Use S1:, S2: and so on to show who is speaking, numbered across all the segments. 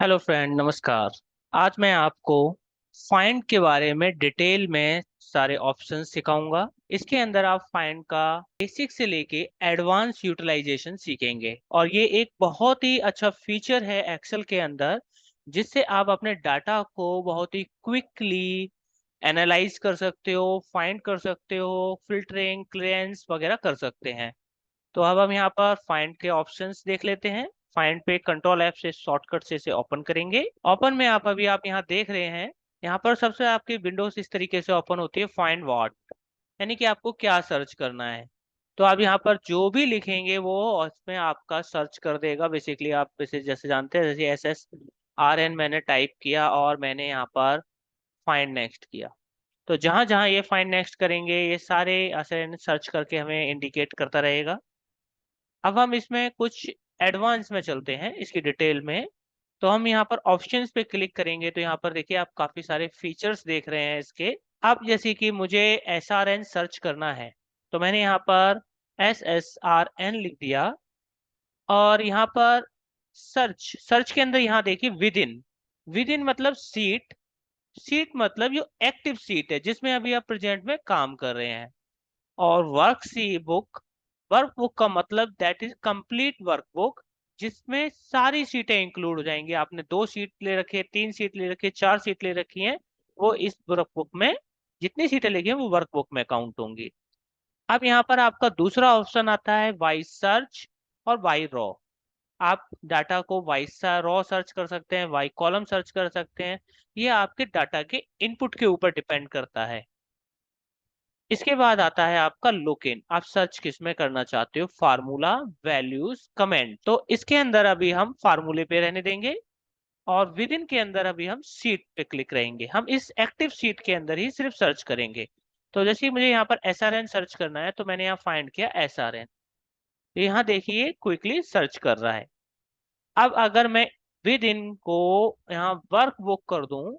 S1: Hello friend, नमस्कार। आज मैं आपको फाइंड के बारे में डिटेल में सारे ऑप्शंस सिखाऊंगा। इसके अंदर आप फाइंड का बेसिक से लेके एडवांस यूटिलाइजेशन सीखेंगे और ये एक बहुत ही अच्छा फीचर है एक्सेल के अंदर, जिससे आप अपने डाटा को बहुत ही क्विकली एनालाइज कर सकते हो, फाइंड कर सकते हो, फिल्टरिंग, क्लियरेंस वगैरह कर सकते हैं। तो अब हम यहाँ पर फाइंड के ऑप्शंस देख लेते हैं। फाइंड पे कंट्रोल ऐप से शॉर्टकट से इसे ओपन करेंगे। ओपन में आप यहाँ देख रहे हैं, यहाँ पर सबसे आपकी विंडोज इस तरीके से ओपन होती है, फाइंड व्हाट, यानी कि आपको क्या सर्च करना है। तो आप यहाँ पर जो भी लिखेंगे वो उसमें आपका सर्च कर देगा। बेसिकली आप इसे जैसे जानते हैं, जैसे SSRN मैंने टाइप किया और मैंने यहाँ पर फाइंड नेक्स्ट किया, तो जहां जहां ये फाइंड नेक्स्ट करेंगे ये सारे ऐसे सर्च करके हमें इंडिकेट करता रहेगा। अब हम इसमें कुछ एडवांस में चलते हैं इसकी डिटेल में। तो हम यहाँ पर ऑप्शंस पे क्लिक करेंगे तो यहाँ पर देखिए आप काफी सारे फीचर्स देख रहे हैं इसके। अब जैसे कि मुझे SRN सर्च करना है, तो मैंने यहाँ पर SSRN लिख दिया और यहाँ पर सर्च सर्च के अंदर यहाँ देखिए विद इन। विद इन मतलब सीट, सीट मतलब जो एक्टिव सीट है जिसमें अभी आप प्रेजेंट में काम कर रहे हैं। और वर्क सी बुक, वर्क बुक का मतलब that is complete work book, जिसमें सारी सीटें इंक्लूड हो जाएंगी। आपने 2 सीट ले रखी है, 3 सीट ले रखी है, 4 सीट ले रखी है, वो इस वर्क बुक में जितनी सीटें लिखी हैं वो वर्क बुक में काउंट होंगी। अब यहाँ पर आपका दूसरा ऑप्शन आता है वाई सर्च और वाई रॉ। आप डाटा को वाई रॉ सर्च कर सकते हैं, वाई कॉलम सर्च कर सकते हैं। ये आपके डाटा के इनपुट के ऊपर डिपेंड करता है। इसके बाद आता है आपका लुक इन। आप सर्च किस में करना चाहते हो, फार्मूला, वैल्यूज, कमेंट। तो इसके अंदर अभी हम फार्मूले पे रहने देंगे और विद इन के अंदर अभी हम सीट पे क्लिक रहेंगे। हम इस एक्टिव सीट के अंदर ही सिर्फ सर्च करेंगे। तो जैसे ही मुझे यहाँ पर SRN सर्च करना है तो मैंने यहाँ फाइंड किया SRN, तो यहाँ देखिए क्विकली सर्च कर रहा है। अब अगर मैं विद इन को यहाँ वर्क बुक कर दूं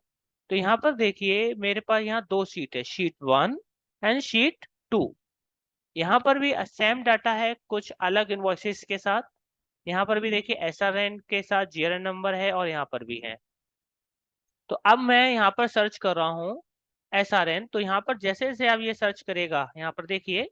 S1: तो यहाँ पर देखिए मेरे पास यहाँ 2 सीट है, शीट 1 एंड शीट 2। यहाँ पर भी सेम डाटा है, कुछ अलग इनवॉइसेस के साथ। यहाँ पर भी देखिए SRN के साथ GRN नंबर है और यहाँ पर भी है। तो अब मैं यहाँ पर सर्च कर रहा हूँ SRN। तो यहाँ पर जैसे जैसे आप ये सर्च करेगा, यहाँ पर देखिए,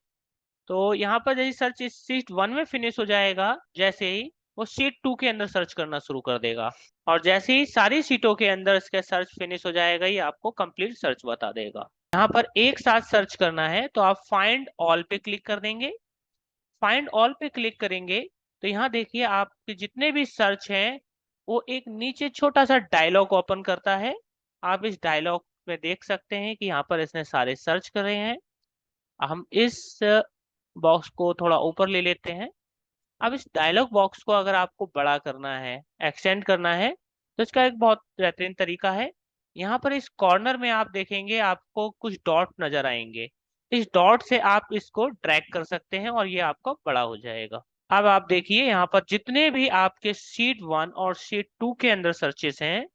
S1: तो यहाँ पर जैसे सर्च इस शीट 1 में फिनिश हो जाएगा, जैसे ही वो शीट 2 के अंदर सर्च करना शुरू कर देगा। और जैसे ही सारी सीटों के अंदर इसका सर्च फिनिश हो जाएगा, ये आपको कंप्लीट सर्च बता देगा। यहाँ पर एक साथ सर्च करना है तो आप फाइंड ऑल पे क्लिक कर देंगे। फाइंड ऑल पे क्लिक करेंगे तो यहाँ देखिए आपके जितने भी सर्च हैं वो एक नीचे छोटा सा डायलॉग ओपन करता है। आप इस डायलॉग में देख सकते हैं कि यहाँ पर इसने सारे सर्च कर रहे हैं। हम इस बॉक्स को थोड़ा ऊपर ले लेते हैं। अब इस डायलॉग बॉक्स को अगर आपको बड़ा करना है, एक्सटेंड करना है, तो इसका एक बहुत बेहतरीन तरीका है। यहाँ पर इस कॉर्नर में आप देखेंगे आपको कुछ डॉट नजर आएंगे। इस डॉट से आप इसको ड्रैग कर सकते हैं और ये आपका बड़ा हो जाएगा। अब आप देखिए यहाँ पर जितने भी आपके शीट 1 और शीट 2 के अंदर सर्चेस हैं,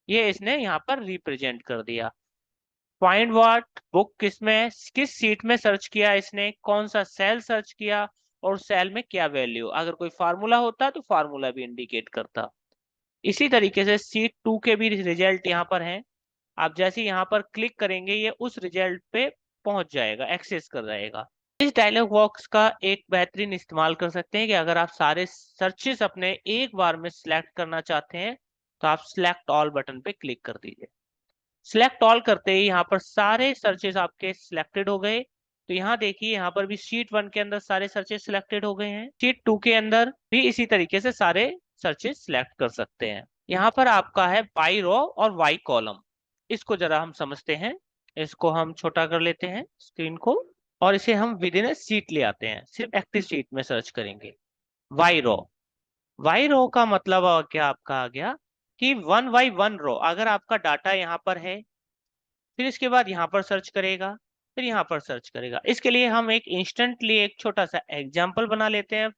S1: ये इसने यहाँ पर रिप्रेजेंट कर दिया। फाइंड व्हाट बुक किसमें, किस सीट में सर्च किया इसने, कौन सा सेल सर्च किया और सेल में क्या वैल्यू। अगर कोई फार्मूला होता तो फार्मूला भी इंडिकेट करता। इसी तरीके से शीट 2 के भी रिजल्ट यहाँ पर हैं। आप जैसे ही यहाँ पर क्लिक करेंगे ये उस रिजल्ट पे पहुंच जाएगा, एक्सेस कर जाएगा। इस डायलॉग बॉक्स का एक बेहतरीन इस्तेमाल कर सकते हैं कि अगर आप सारे सर्चेस अपने एक बार में सिलेक्ट करना चाहते हैं तो आप सिलेक्ट ऑल बटन पे क्लिक कर दीजिए। सिलेक्ट ऑल करते ही यहाँ पर सारे सर्चेस आपके सिलेक्टेड हो गए। तो यहाँ देखिए यहाँ पर भी शीट 1 के अंदर सारे सर्चेस सिलेक्टेड हो गए हैं, शीट 2 के अंदर भी इसी तरीके से सारे सर्चेस सिलेक्ट कर सकते हैं। यहाँ पर आपका है वाई रो और वाई कॉलम। इसको जरा हम समझते हैं। इसको हम छोटा कर लेते हैं स्क्रीन को और इसे हम विद इन ए सीट ले आते हैं, सिर्फ एक्टिव सीट में सर्च करेंगे। वाई रो, वाई रो का मतलब क्या आपका आ गया कि 1 बाई 1 रो। अगर आपका डाटा यहाँ पर है, फिर इसके बाद यहाँ पर सर्च करेगा, फिर यहाँ पर सर्च करेगा। इसके लिए हम एक इंस्टेंटली एक छोटा सा एग्जाम्पल बना लेते हैं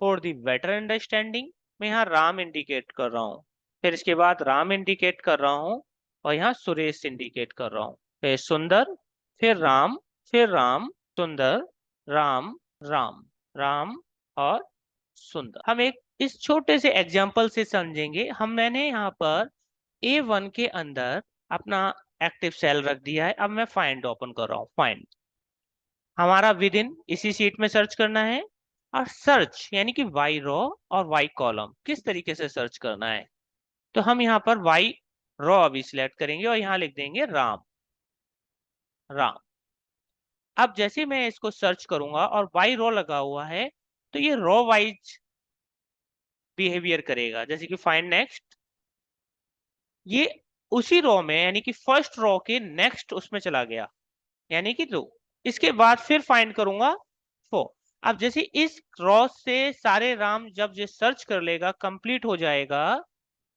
S1: फॉर दी बेटर अंडरस्टैंडिंग। मैं यहाँ राम इंडिकेट कर रहा हूँ, फिर इसके बाद राम इंडिकेट कर रहा हूँ और यहाँ सुरेश इंडिकेट कर रहा हूँ, फिर सुंदर, फिर राम, फिर राम, सुंदर, राम, राम, राम और सुंदर। हम एक इस छोटे से एग्जाम्पल से समझेंगे। मैंने यहाँ पर A1 के अंदर अपना एक्टिव सेल रख दिया है। अब मैं फाइंड ओपन कर रहा हूँ। फाइंड हमारा विद इन इसी शीट में सर्च करना है। और सर्च यानी कि वाई रो और वाई कॉलम किस तरीके से सर्च करना है, तो हम यहाँ पर वाई रो अभी सिलेक्ट करेंगे और यहाँ लिख देंगे राम। राम। अब जैसे मैं इसको सर्च करूंगा और वाई रो लगा हुआ है, तो ये रो वाइज बिहेवियर करेगा। जैसे कि फाइंड नेक्स्ट, ये उसी रो में यानी कि फर्स्ट रो के नेक्स्ट उसमें चला गया, यानी कि 2। इसके बाद फिर फाइंड करूंगा 4। अब जैसे इस रो से सारे राम जब ये सर्च कर लेगा, कंप्लीट हो जाएगा,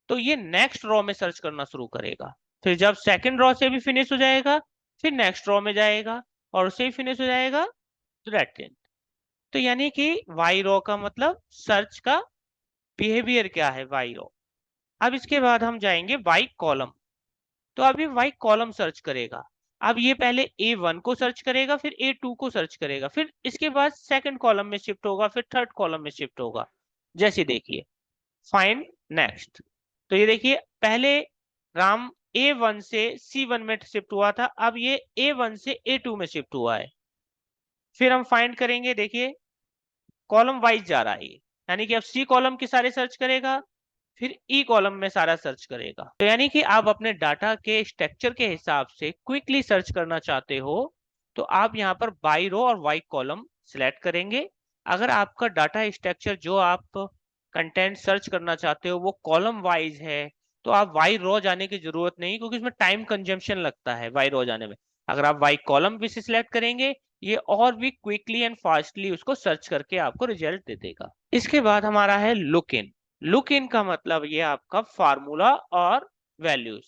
S1: तो ये नेक्स्ट रो में सर्च करना शुरू करेगा। फिर जब सेकंड रो से भी फिनिश हो जाएगा, फिर नेक्स्ट रो में जाएगा और उससे भी फिनिश हो जाएगा, तो दैट एंड। तो यानी कि वाई रो का मतलब सर्च का बिहेवियर क्या है, वाई रो। अब इसके बाद हम जाएंगे वाई कॉलम। तो अब ये वाई कॉलम सर्च करेगा। अब ये पहले A1 को सर्च करेगा, फिर A2 को सर्च करेगा, फिर इसके बाद सेकंड कॉलम में शिफ्ट होगा, फिर थर्ड कॉलम में शिफ्ट होगा। जैसे देखिए फाइंड नेक्स्ट, तो ये देखिए पहले राम A1 से C1 में शिफ्ट हुआ था, अब ये A1 से A2 में शिफ्ट हुआ है। फिर हम फाइंड करेंगे, देखिए कॉलम वाइज जा रहा है ये, यानी कि अब C कॉलम के सारे सर्च करेगा, फिर E कॉलम में सारा सर्च करेगा। तो यानी कि आप अपने डाटा के स्ट्रक्चर के हिसाब से क्विकली सर्च करना चाहते हो, तो आप यहाँ पर बाई रो और वाई कॉलम सिलेक्ट करेंगे। अगर आपका डाटा स्ट्रक्चर जो आप कंटेंट सर्च करना चाहते हो वो कॉलम वाइज है, तो आप वाई रो जाने की जरूरत नहीं, क्योंकि इसमें टाइम कंजम्पशन लगता है वाई रो जाने में। अगर आप वाई कॉलम भी से सिलेक्ट करेंगे, ये और भी क्विकली एंड फास्टली उसको सर्च करके आपको रिजल्ट दे देगा। इसके बाद हमारा है लुक इन। लुक इन का मतलब ये आपका फार्मूला और वैल्यूज,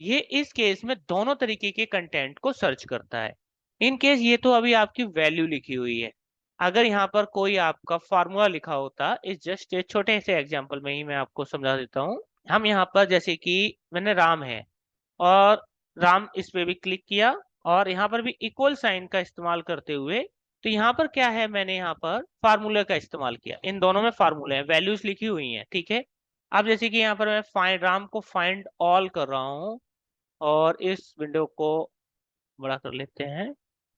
S1: ये इस केस में दोनों तरीके के कंटेंट को सर्च करता है। इन केस ये तो अभी आपकी वैल्यू लिखी हुई है, अगर यहाँ पर कोई आपका फार्मूला लिखा होता, इस जस्ट एक छोटे से एग्जांपल में ही मैं आपको समझा देता हूँ। हम यहाँ पर जैसे कि मैंने राम है और राम इस पे भी क्लिक किया और यहाँ पर भी इक्वल साइन का इस्तेमाल करते हुए, तो यहाँ पर क्या है, मैंने यहाँ पर फार्मूले का इस्तेमाल किया। इन दोनों में फार्मूले हैं, वैल्यूज लिखी हुई हैं, ठीक है। अब जैसे कि यहाँ पर मैं फाइंड राम को फाइंड ऑल कर रहा हूँ और इस विंडो को बड़ा कर लेते हैं।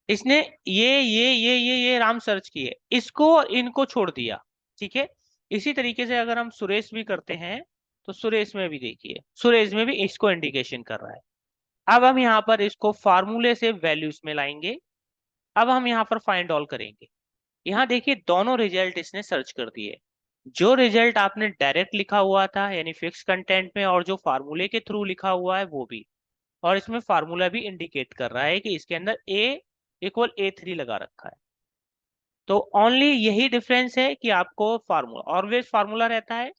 S1: इसने ये राम सर्च किए, इसको और इनको छोड़ दिया, ठीक है। इसी तरीके से अगर हम सुरेश भी करते हैं, तो सुरेश में भी देखिए, सुरेश में भी इसको इंडिकेशन कर रहा है। अब हम यहाँ पर इसको फार्मूले से वैल्यूज में लाएंगे। अब हम यहाँ पर फाइंड ऑल करेंगे। यहाँ देखिए दोनों रिजल्ट इसने सर्च कर दिए, जो रिजल्ट आपने डायरेक्ट लिखा हुआ था यानी फिक्स कंटेंट में, और जो फार्मूले के थ्रू लिखा हुआ है वो भी। और इसमें फार्मूला भी इंडिकेट कर रहा है कि इसके अंदर A=A3 लगा रखा है। तो ओनली यही डिफरेंस है कि आपको फार्मूला ऑलवेज फार्मूला रहता है,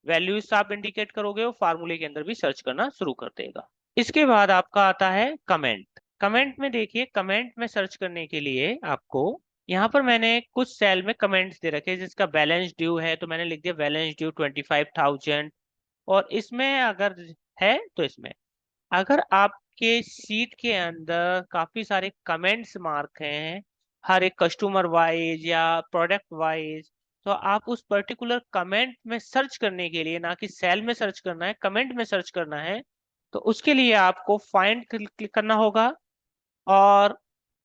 S1: वैल्यूज आप इंडिकेट करोगे वो फार्मूले के अंदर भी सर्च करना शुरू कर देगा। इसके बाद आपका आता है कमेंट। कमेंट में देखिए, कमेंट में सर्च करने के लिए आपको यहाँ पर मैंने कुछ सेल में कमेंट्स दे रखे, जिसका बैलेंस ड्यू है तो मैंने लिख दिया बैलेंस ड्यू 25,000। और इसमें अगर है तो इसमें, अगर आपके सीट के अंदर काफी सारे कमेंट्स मार्क हैं हर एक कस्टमर वाइज या प्रोडक्ट वाइज, तो आप उस पर्टिकुलर कमेंट में सर्च करने के लिए, ना कि सेल में सर्च करना है, कमेंट में सर्च करना है, तो उसके लिए आपको फाइंड क्लिक करना होगा और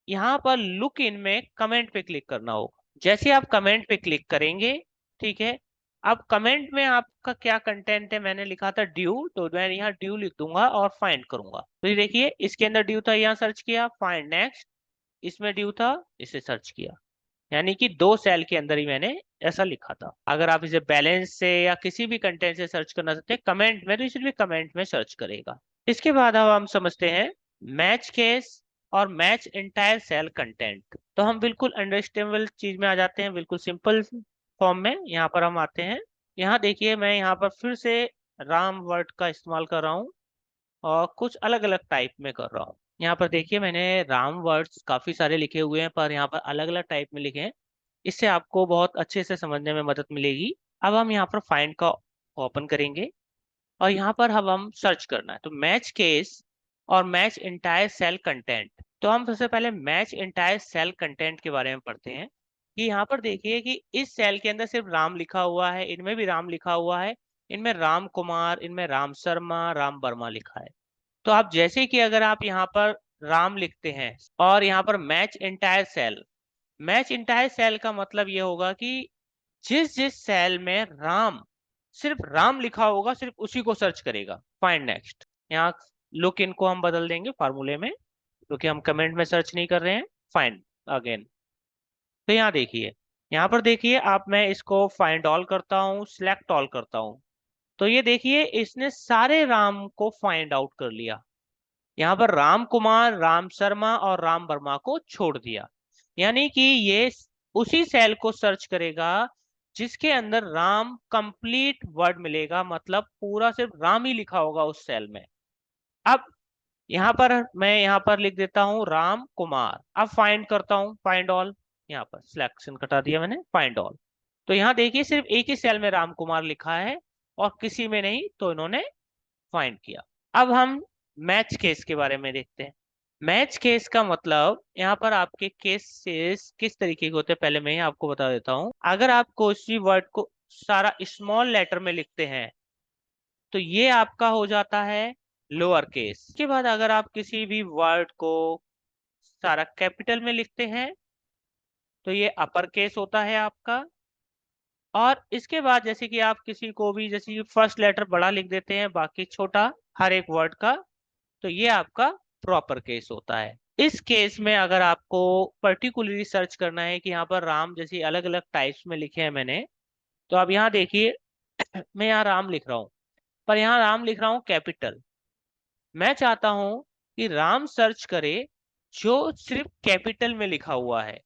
S1: यहाँ पर लुक इन में कमेंट पे क्लिक करना होगा। जैसे आप कमेंट पे क्लिक करेंगे, ठीक है, अब कमेंट में आपका क्या कंटेंट है, मैंने लिखा था ड्यू, तो मैं यहाँ ड्यू लिख दूंगा और फाइंड करूंगा। तो ये देखिए इसके अंदर ड्यू था, यहाँ सर्च किया, फाइंड नेक्स्ट, इसमें ड्यू था, इसे सर्च किया। यानी कि 2 सेल के अंदर ही मैंने ऐसा लिखा था। अगर आप इसे बैलेंस से या किसी भी कंटेंट से सर्च करना चाहते हैं कमेंट में, तो इसलिए कमेंट में सर्च करेगा। इसके बाद अब हम समझते हैं मैच केस और मैच इंटायर सेल कंटेंट। तो हम बिल्कुल अंडरस्टैंडेबल चीज में आ जाते हैं, बिल्कुल सिंपल फॉर्म में यहाँ पर हम आते हैं। यहाँ देखिए मैं यहाँ पर फिर से राम वर्ड का इस्तेमाल कर रहा हूँ और कुछ अलग अलग टाइप में कर रहा हूँ। यहाँ पर देखिए मैंने राम वर्ड्स काफी सारे लिखे हुए हैं, पर यहाँ पर अलग अलग टाइप में लिखे हैं, इससे आपको बहुत अच्छे से समझने में मदद मिलेगी। अब हम यहाँ पर फाइंड का ओपन करेंगे और यहाँ पर हम सर्च करना है, तो मैच केस और मैच इंटायर सेल कंटेंट। तो हम सबसे पहले मैच इंटायर सेल कंटेंट के बारे में पढ़ते हैं। कि यहाँ पर देखिए कि इस सेल के अंदर सिर्फ राम लिखा हुआ है, इनमें भी राम लिखा हुआ है, इनमें राम कुमार, इनमें राम शर्मा, राम वर्मा लिखा है। तो आप जैसे कि अगर आप यहाँ पर राम लिखते हैं और यहाँ पर match entire cell, match entire cell का मतलब ये होगा कि जिस जिस सेल में राम, सिर्फ राम लिखा होगा, सिर्फ उसी को सर्च करेगा। फाइंड नेक्स्ट, यहाँ लुक इनको हम बदल देंगे फार्मूले में, क्योंकि हम कमेंट में सर्च नहीं कर रहे हैं। फाइंड अगेन, तो यहाँ देखिए, यहाँ पर देखिए आप, मैं इसको फाइंड ऑल करता हूँ, सिलेक्ट ऑल करता हूँ, तो ये देखिए इसने सारे राम को फाइंड आउट कर लिया। यहाँ पर राम कुमार, राम शर्मा और राम वर्मा को छोड़ दिया, यानी कि ये उसी सेल को सर्च करेगा जिसके अंदर राम कंप्लीट वर्ड मिलेगा, मतलब पूरा सिर्फ राम ही लिखा होगा उस सेल में। अब यहाँ पर मैं यहाँ पर लिख देता हूँ राम कुमार, अब फाइंड करता हूँ, फाइंड ऑल, यहाँ पर सिलेक्शन कटा दिया मैंने, फाइंड ऑल, तो यहाँ देखिए सिर्फ एक ही सेल में राम कुमार लिखा है और किसी में नहीं, तो इन्होंने फाइंड किया। अब हम मैच केस के बारे में देखते हैं। मैच केस का मतलब, यहाँ पर आपके केसेस किस तरीके के होते हैं पहले मैं ही आपको बता देता हूँ। अगर आप कोई वर्ड को सारा स्मॉल लेटर में लिखते हैं तो ये आपका हो जाता है लोअर केस। इसके बाद अगर आप किसी भी वर्ड को सारा कैपिटल में लिखते हैं तो ये अपर केस होता है आपका। और इसके बाद जैसे कि आप किसी को भी, जैसे कि फर्स्ट लेटर बड़ा लिख देते हैं, बाकी छोटा हर एक वर्ड का, तो ये आपका प्रॉपर केस होता है। इस केस में अगर आपको पर्टिकुलरली सर्च करना है कि यहाँ पर राम जैसे अलग अलग टाइप्स में लिखे हैं मैंने, तो आप यहाँ देखिए मैं यहाँ राम लिख रहा हूँ, पर यहाँ राम लिख रहा हूँ कैपिटल। मैं चाहता हूँ कि राम सर्च करे जो सिर्फ कैपिटल में लिखा हुआ है,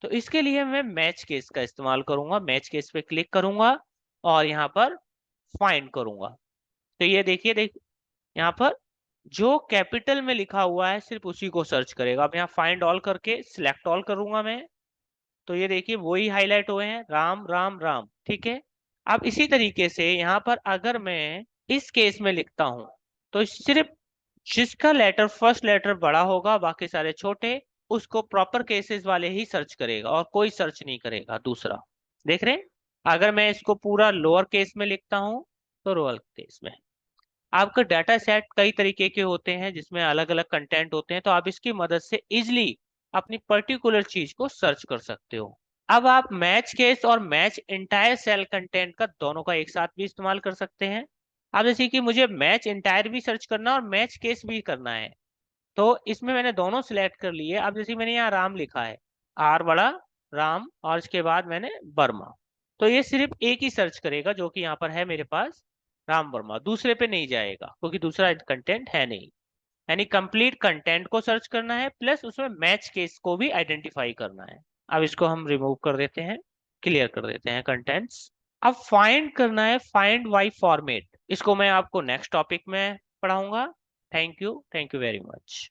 S1: तो इसके लिए मैं मैच केस का इस्तेमाल करूंगा। मैच केस पे क्लिक करूंगा और यहाँ पर फाइंड करूंगा, तो ये देखिए, यहाँ पर जो कैपिटल में लिखा हुआ है सिर्फ उसी को सर्च करेगा। अब यहाँ फाइंड ऑल करके सिलेक्ट ऑल करूंगा मैं, तो ये देखिए वही हाईलाइट हुए हैं, राम राम राम, ठीक है। अब इसी तरीके से यहाँ पर अगर मैं इस केस में लिखता हूं तो सिर्फ जिसका लेटर फर्स्ट लेटर बड़ा होगा बाकी सारे छोटे, उसको प्रॉपर केसेस वाले ही सर्च करेगा और कोई सर्च नहीं करेगा दूसरा। देख रहे हैं, अगर मैं इसको पूरा लोअर केस में लिखता हूं तो लोअर केस में। आपका डाटा सेट कई तरीके के होते हैं जिसमें अलग अलग कंटेंट होते हैं, तो आप इसकी मदद से इजिली अपनी पर्टिकुलर चीज को सर्च कर सकते हो। अब आप मैच केस और मैच इंटायर सेल कंटेंट का दोनों का एक साथ भी इस्तेमाल कर सकते हैं। अब जैसे कि मुझे मैच इंटायर भी सर्च करना और मैच केस भी करना है, तो इसमें मैंने दोनों सिलेक्ट कर लिए। अब जैसे मैंने यहाँ राम लिखा है, आर बड़ा राम, और इसके बाद मैंने वर्मा, तो ये सिर्फ एक ही सर्च करेगा जो कि यहाँ पर है मेरे पास, राम वर्मा, दूसरे पे नहीं जाएगा क्योंकि दूसरा कंटेंट है नहीं। यानी कंप्लीट कंटेंट को सर्च करना है प्लस उसमें मैच केस को भी आइडेंटिफाई करना है। अब इसको हम रिमूव कर देते हैं, क्लियर कर देते हैं कंटेंट्स। अब फाइंड करना है, फाइंड बाय फॉर्मेट, इसको मैं आपको नेक्स्ट टॉपिक में पढ़ाऊंगा। Thank you very much.